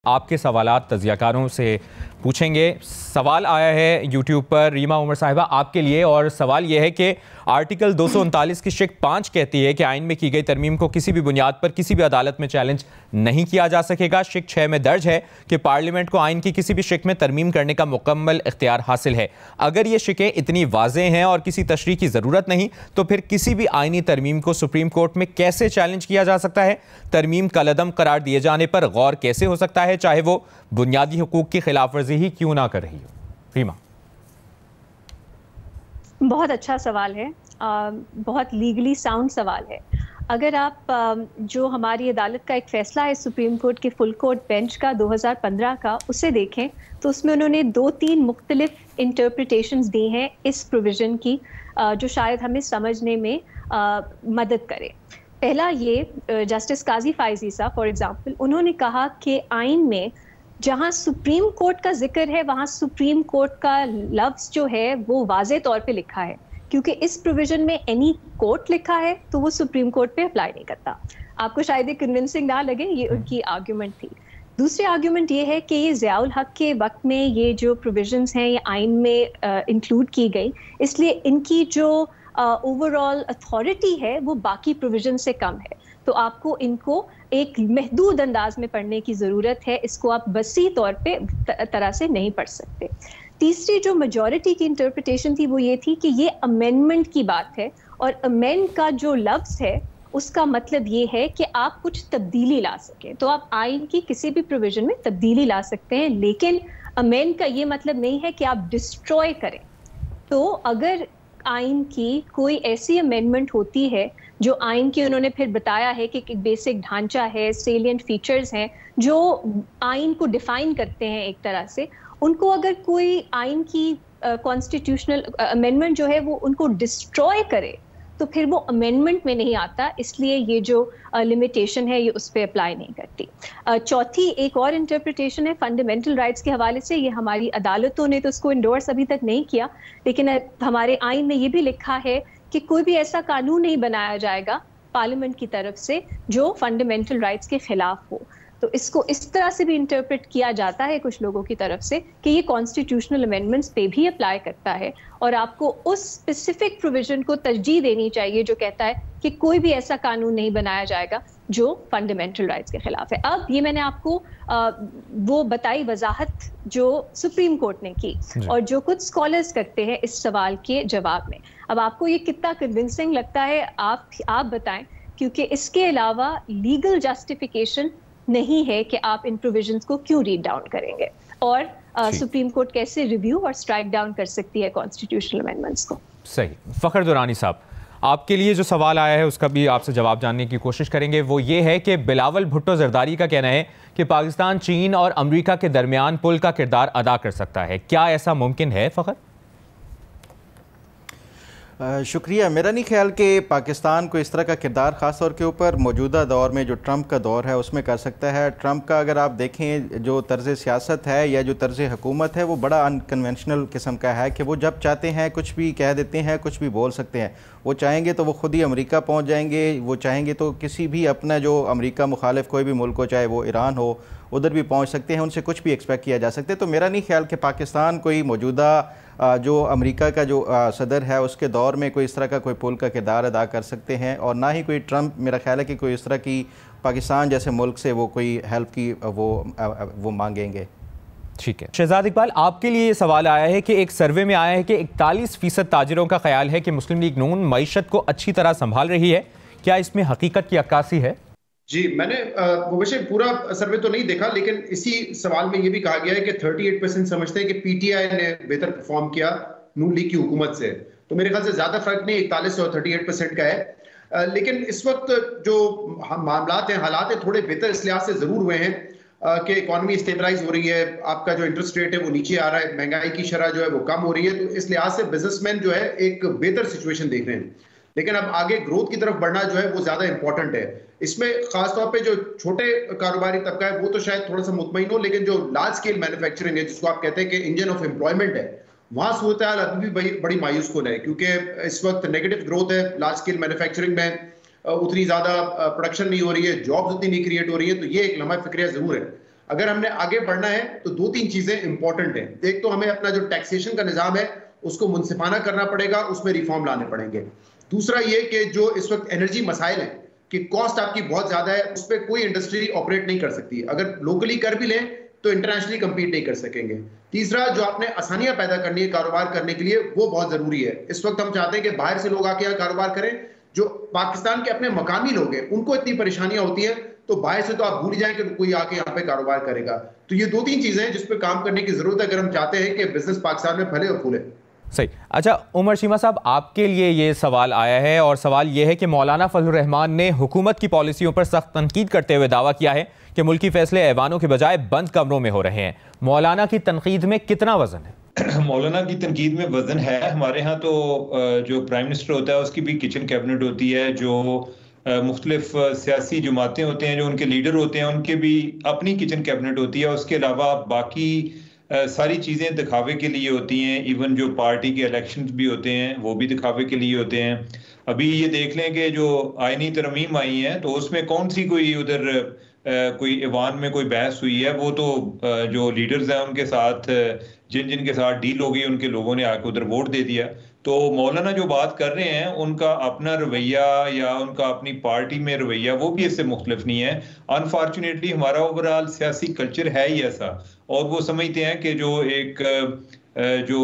आपके सवालात तजियाकारों से पूछेंगे। सवाल आया है यूट्यूब पर रीमा उमर साहिबा आपके लिए, और सवाल यह है कि आर्टिकल 239 की शिक 5 कहती है कि आइन में की गई तरमीम को किसी भी बुनियाद पर किसी भी अदालत में चैलेंज नहीं किया जा सकेगा। शिक 6 में दर्ज है कि पार्लियामेंट को आइन की किसी भी शिक में तरमीम करने का मुकम्मल इख्तियार हासिल है। अगर ये शिकें इतनी वाज़ेह हैं और किसी तशरीह की ज़रूरत नहीं, तो फिर किसी भी आइनी तरमीम को सुप्रीम कोर्ट में कैसे चैलेंज किया जा सकता है? तरमीम कलअदम करार दिए जाने पर गौर कैसे हो सकता है, चाहे वो बुनियादी हुकूक की खिलाफ वर्जी ही क्यों ना कर रही हो? रीमा, बहुत अच्छा सवाल है, बहुत लीगली साउंड सवाल है। अगर आप जो हमारी अदालत का एक फ़ैसला है सुप्रीम कोर्ट के फुल कोर्ट बेंच का 2015 का, उसे देखें तो उसमें उन्होंने 2-3 मुख्तलिफ इंटरप्रिटेशंस दी हैं इस प्रोविज़न की, जो शायद हमें समझने में मदद करे। पहला ये, जस्टिस काजी फाइजी साहब फॉर एग्जांपल, उन्होंने कहा कि आइन में जहां सुप्रीम कोर्ट का जिक्र है वहां सुप्रीम कोर्ट का लफ्ज़ जो है वो वाज़े तौर पे लिखा है, क्योंकि इस प्रोविजन में एनी कोर्ट लिखा है तो वो सुप्रीम कोर्ट पे अप्लाई नहीं करता। आपको शायद ये कन्विंसिंग ना लगे, ये उनकी आर्ग्यूमेंट थी। दूसरी आर्ग्यूमेंट ये है कि ये ज़ियाउल हक के वक्त में ये जो प्रोविजंस हैं ये आइन में इंक्लूड की गई, इसलिए इनकी जो ओवरऑल अथॉरिटी है वो बाकी प्रोविजन से कम है, तो आपको इनको एक महदूद अंदाज में पढ़ने की ज़रूरत है। इसको आप वसी तौर पे तरह से नहीं पढ़ सकते। तीसरी जो मेजॉरिटी की इंटरप्रिटेशन थी वो ये थी कि ये अमेंडमेंट की बात है, और अमेंड का जो लफ्ज़ है उसका मतलब ये है कि आप कुछ तब्दीली ला सकें। तो आप आइन की किसी भी प्रोविजन में तब्दीली ला सकते हैं, लेकिन अमेंड का ये मतलब नहीं है कि आप डिस्ट्रॉय करें। तो अगर आइन की कोई ऐसी अमेंडमेंट होती है जो आइन की, उन्होंने फिर बताया है कि एक बेसिक ढांचा है, सेलिएंट फीचर्स हैं जो आइन को डिफाइन करते हैं एक तरह से, उनको अगर कोई आइन की कॉन्स्टिट्यूशनल अमेंडमेंट जो है वो उनको डिस्ट्रॉय करे तो फिर वो अमेंडमेंट में नहीं आता, इसलिए ये जो लिमिटेशन है ये उस पर अप्लाई नहीं करती। चौथी एक और इंटरप्रिटेशन है फंडामेंटल राइट्स के हवाले से, ये हमारी अदालतों ने तो उसको इंडोर्स अभी तक नहीं किया, लेकिन हमारे आइन में ये भी लिखा है कि कोई भी ऐसा कानून नहीं बनाया जाएगा पार्लियामेंट की तरफ से जो फंडामेंटल राइट्स के खिलाफ हो। तो इसको इस तरह से भी इंटरप्रेट किया जाता है कुछ लोगों की तरफ से कि ये कॉन्स्टिट्यूशनल अमेंडमेंट्स पे भी अप्लाई करता है, और आपको उस स्पेसिफिक प्रोविजन को तरजीह देनी चाहिए जो कहता है कि कोई भी ऐसा कानून नहीं बनाया जाएगा जो फंडामेंटल राइट्स के खिलाफ है। अब ये मैंने आपको वो बताई वजाहत जो सुप्रीम कोर्ट ने की और जो कुछ स्कॉलर्स करते हैं इस सवाल के जवाब में। अब आपको ये कितना कन्विंसिंग लगता है आप बताएं, क्योंकि इसके अलावा लीगल जस्टिफिकेशन नहीं है कि आप इन प्रोविजंस को क्यों रीड डाउन करेंगे, और सुप्रीम कोर्ट कैसे रिव्यू और स्ट्राइक डाउन कर सकती है कॉन्स्टिट्यूशनल अमेंडमेंट्स को। सही। फ़खर दुरानी साहब, आपके लिए जो सवाल आया है उसका भी आपसे जवाब जानने की कोशिश करेंगे। वो ये है कि बिलावल भुट्टो जरदारी का कहना है कि पाकिस्तान चीन और अमेरिका के दरमियान पुल का किरदार अदा कर सकता है, क्या ऐसा मुमकिन है फ़खर? शुक्रिया। मेरा नहीं ख्याल कि पाकिस्तान को इस तरह का किरदार ख़ास तौर के ऊपर मौजूदा दौर में जो ट्रंप का दौर है उसमें कर सकता है। ट्रंप का अगर आप देखें जो तर्ज़ सियासत है या जो तर्ज़ हुकूमत है वो बड़ा अनकन्वेंशनल किस्म का है कि वो जब चाहते हैं कुछ भी कह देते हैं, कुछ भी बोल सकते हैं। वो चाहेंगे तो वो ख़ुद ही अमेरिका पहुँच जाएंगे, वो चाहेंगे तो किसी भी अपना जो अमेरिका मुखालिफ कोई भी मुल्क हो, चाहे वो ईरान हो, उधर भी पहुँच सकते हैं, उनसे कुछ भी एक्सपेक्ट किया जा सकता है। तो मेरा नहीं ख्याल कि पाकिस्तान कोई मौजूदा जो अमेरिका का जो सदर है उसके दौर में कोई इस तरह का कोई पुल का किरदार अदा कर सकते हैं, और ना ही कोई ट्रंप, मेरा ख्याल है कि कोई इस तरह की पाकिस्तान जैसे मुल्क से वो कोई हेल्प की वो मांगेंगे। ठीक है। शहजाद इकबाल, आपके लिए ये सवाल आया है कि एक सर्वे में आया है कि 41% ताजिरों का ख्याल है कि मुस्लिम लीग नून मईशत को अच्छी तरह संभाल रही है, क्या इसमें हकीकत की अक्कासी है? जी, मैंने वैसे पूरा सर्वे तो नहीं देखा, लेकिन इसी सवाल में ये भी कहा गया है कि 38% समझते हैं कि पीटीआई ने बेहतर परफॉर्म किया नून लीग की हुकूमत से। तो मेरे ख्याल से ज्यादा फर्क नहीं 41 और 38% का है। लेकिन इस वक्त जो मामलात हैं, हालात हैं, थोड़े बेहतर इस लिहाज से जरूर हुए हैं कि इकॉनमी स्टेबलाइज हो रही है, आपका जो इंटरेस्ट रेट है वो नीचे आ रहा है, महंगाई की शरह जो है वो कम हो रही है। तो इस लिहाज से बिजनेसमैन जो है एक बेहतर सिचुएशन देख रहे हैं। लेकिन अब आगे ग्रोथ की तरफ बढ़ना जो है वो ज्यादा इंपॉर्टेंट है। इसमें खासतौर पे जो छोटे कारोबारी तबका है वो तो शायद थोड़ा सा मुतमईन हो, लेकिन जो लार्ज स्केल मैन्युफैक्चरिंग है, जिसको आप कहते हैं कि इंजन ऑफ एम्प्लॉयमेंट है, वहां सूरत हाल अभी भी बड़ी मायूस कुन है, क्योंकि इस वक्त नेगेटिव ग्रोथ है लार्ज स्केल मैन्युफैक्चरिंग में, उतनी ज्यादा प्रोडक्शन नहीं हो रही है, जॉब्स उतनी नहीं क्रिएट हो रही है। तो ये एक लम्हा फिक्रिया जरूर है। अगर हमने आगे बढ़ना है तो 2-3 चीजें इंपॉर्टेंट हैं। एक तो हमें अपना जो टैक्सेशन का निजाम है उसको मुनसिफाना करना पड़ेगा, उसमें रिफॉर्म लाने पड़ेंगे। दूसरा ये कि जो इस वक्त एनर्जी मसाइल हैं कि कॉस्ट आपकी बहुत ज्यादा है, उस पर कोई इंडस्ट्री ऑपरेट नहीं कर सकती। अगर लोकली कर भी लें तो इंटरनेशनली compete नहीं कर सकेंगे। तीसरा, जो आपने आसानियां पैदा करनी है कारोबार करने के लिए, वो बहुत जरूरी है। इस वक्त हम चाहते हैं कि बाहर से लोग आके यहाँ कारोबार करें। जो पाकिस्तान के अपने मकामी लोग हैं उनको इतनी परेशानियां होती हैं, तो बाहर से तो आप भूल जाएं कि कोई आके यहाँ पे कारोबार करेगा। तो ये 2-3 चीजें हैं जिस पे काम करने की जरूरत है अगर हम चाहते हैं कि बिजनेस पाकिस्तान में फले और फूले। सही। अच्छा उमर शीमा साहब, आपके लिए ये सवाल आया है और सवाल ये है कि मौलाना फजलुर रहमान ने हुकूमत की पॉलिसियों पर सख्त तनकीद करते हुए दावा किया है कि मुल्की फैसले ऐवानों के बजाय बंद कमरों में हो रहे हैं। मौलाना की तनकीद में कितना वजन है? मौलाना की तनकीद में वजन है। हमारे यहाँ तो जो प्राइम मिनिस्टर होता है उसकी भी किचन कैबिनेट होती है, जो मुख्तलिफ सियासी जमातें होते हैं, जो उनके लीडर होते हैं उनके भी अपनी किचन कैबिनेट होती है। उसके अलावा बाकी सारी चीज़ें दिखावे के लिए होती हैं। इवन जो पार्टी के इलेक्शंस भी होते हैं वो भी दिखावे के लिए होते हैं। अभी ये देख लें कि जो आईनी तरमीम आई है तो उसमें कौन सी कोई उधर कोई ईवान में कोई बहस हुई है, वो तो जो लीडर्स हैं उनके साथ जिन जिन के साथ डील हो गई उनके लोगों ने आके उधर वोट दे दिया। तो मौलाना जो बात कर रहे हैं उनका अपना रवैया या उनका अपनी पार्टी में रवैया वो भी इससे मुख्तलिफ नहीं है। अनफॉर्चुनेटली हमारा ओवरऑल सियासी कल्चर है ही ऐसा, और वो समझते हैं कि जो एक जो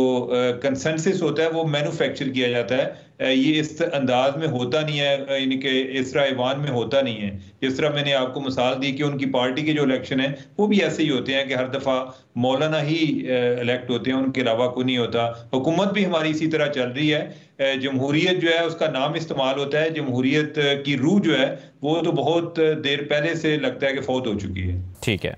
कंसेंसस होता है वो मैन्युफैक्चर किया जाता है। ये इस अंदाज में होता नहीं है, यानी कि इस तरह ईवान में होता नहीं है। जिस तरह मैंने आपको मिसाल दी कि उनकी पार्टी के जो इलेक्शन है वो भी ऐसे ही होते हैं कि हर दफ़ा मौलाना ही इलेक्ट होते हैं, उनके अलावा कोई नहीं होता। हुकूमत भी हमारी इसी तरह चल रही है। जमहूरियत जो है उसका नाम इस्तेमाल होता है, जमहूरियत की रूह जो है वो तो बहुत देर पहले से लगता है कि फौत हो चुकी है। ठीक है।